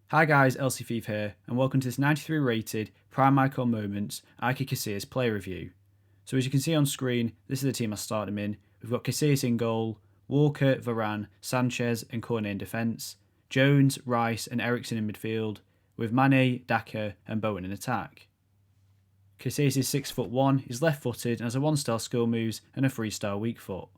Hi guys, LC Thief here, and welcome to this 93 rated Prime Icon Moments Iker Casillas player review. So as you can see on screen, this is the team I started him in. We've got Casillas in goal, Walker, Varane, Sanchez and Cornet in defence, Jones, Rice and Eriksen in midfield, with Mane, Daka and Bowen in attack. Casillas is 6'1", he's left footed and has a 1-star skill moves and a 3-star weak foot.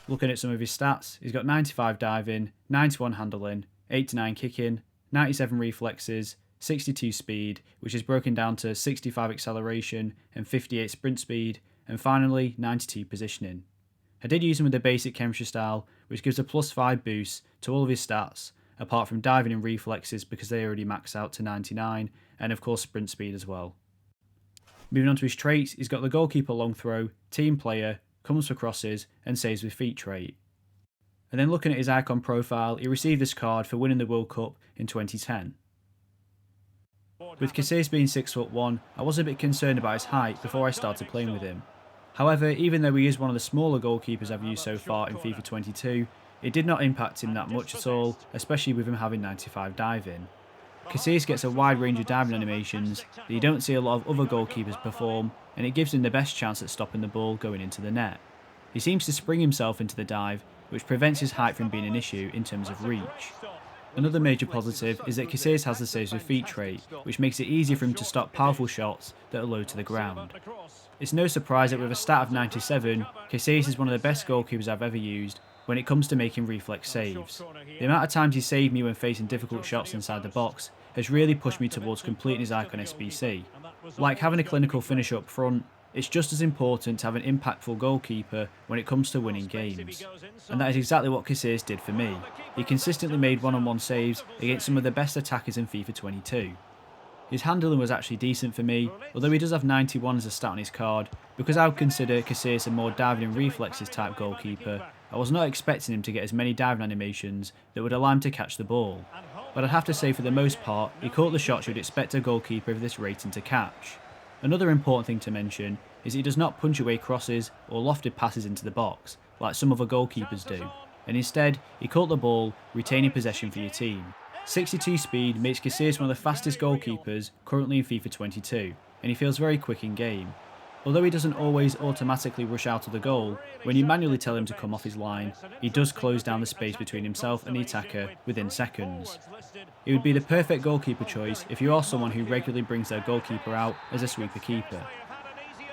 Looking at some of his stats, he's got 95 diving, 91 handling, 89 kicking, 97 reflexes, 62 speed, which is broken down to 65 acceleration and 58 sprint speed, and finally 92 positioning. I did use him with the basic chemistry style, which gives a +5 boost to all of his stats, apart from diving and reflexes because they already max out to 99, and of course sprint speed as well. Moving on to his traits, he's got the goalkeeper long throw, team player, comes for crosses, and saves with feet trait. And then looking at his icon profile, he received this card for winning the World Cup in 2010. With Casillas being 6'1", I was a bit concerned about his height before I started playing with him. However, even though he is one of the smaller goalkeepers I've used so far in FIFA 22, it did not impact him that much at all, especially with him having 95 diving. Casillas gets a wide range of diving animations that you don't see a lot of other goalkeepers perform, and it gives him the best chance at stopping the ball going into the net. He seems to spring himself into the dive, which prevents his height from being an issue in terms of reach. Another major positive is that Casillas has the saves with feet trait, which makes it easier for him to stop powerful shots that are low to the ground. It's no surprise that with a stat of 97, Casillas is one of the best goalkeepers I've ever used when it comes to making reflex saves. The amount of times he saved me when facing difficult shots inside the box has really pushed me towards completing his icon SBC. Like having a clinical finish up front, it's just as important to have an impactful goalkeeper when it comes to winning games. And that is exactly what Casillas did for me. He consistently made one-on-one saves against some of the best attackers in FIFA 22. His handling was actually decent for me, although he does have 91 as a stat on his card. Because I would consider Casillas a more diving and reflexes type goalkeeper, I was not expecting him to get as many diving animations that would allow him to catch the ball. But I'd have to say for the most part, he caught the shots you'd expect a goalkeeper of this rating to catch. Another important thing to mention is he does not punch away crosses or lofted passes into the box, like some other goalkeepers do, and instead he caught the ball, retaining possession for your team. 62 speed makes Casillas one of the fastest goalkeepers currently in FIFA 22, and he feels very quick in game. Although he doesn't always automatically rush out of the goal, when you manually tell him to come off his line, he does close down the space between himself and the attacker within seconds. He would be the perfect goalkeeper choice if you are someone who regularly brings their goalkeeper out as a sweeper keeper.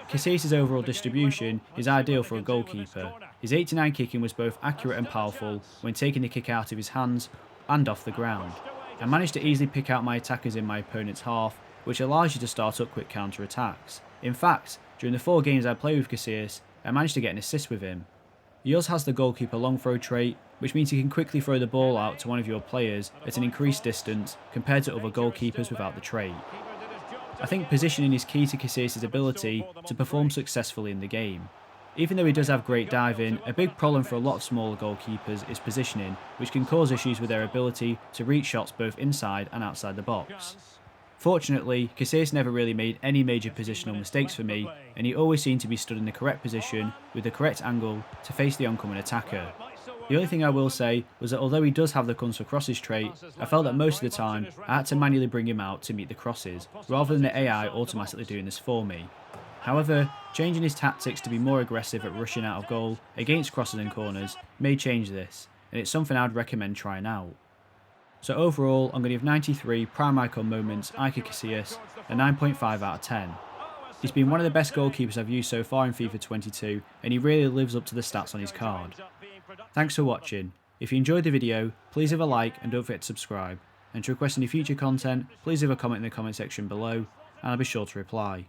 Casillas' overall distribution is ideal for a goalkeeper. His 89 kicking was both accurate and powerful when taking the kick out of his hands and off the ground. I managed to easily pick out my attackers in my opponent's half, which allows you to start up quick counter attacks. In fact, during the 4 games I played with Casillas, I managed to get an assist with him. He also has the goalkeeper long throw trait, which means he can quickly throw the ball out to one of your players at an increased distance compared to other goalkeepers without the trait. I think positioning is key to Casillas' ability to perform successfully in the game. Even though he does have great diving, a big problem for a lot of smaller goalkeepers is positioning, which can cause issues with their ability to reach shots both inside and outside the box. Fortunately, Casillas never really made any major positional mistakes for me, and he always seemed to be stood in the correct position with the correct angle to face the oncoming attacker. The only thing I will say was that although he does have the comes for crosses trait, I felt that most of the time I had to manually bring him out to meet the crosses, rather than the AI automatically doing this for me. However, changing his tactics to be more aggressive at rushing out of goal against crosses and corners may change this, and it's something I'd recommend trying out. So overall, I'm going to give 93 Prime Icon Moments Iker Casillas a 9.5 out of 10. He's been one of the best goalkeepers I've used so far in FIFA 22, and he really lives up to the stats on his card. Thanks for watching. If you enjoyed the video, please leave a like and don't forget to subscribe. And to request any future content, please leave a comment in the comment section below, and I'll be sure to reply.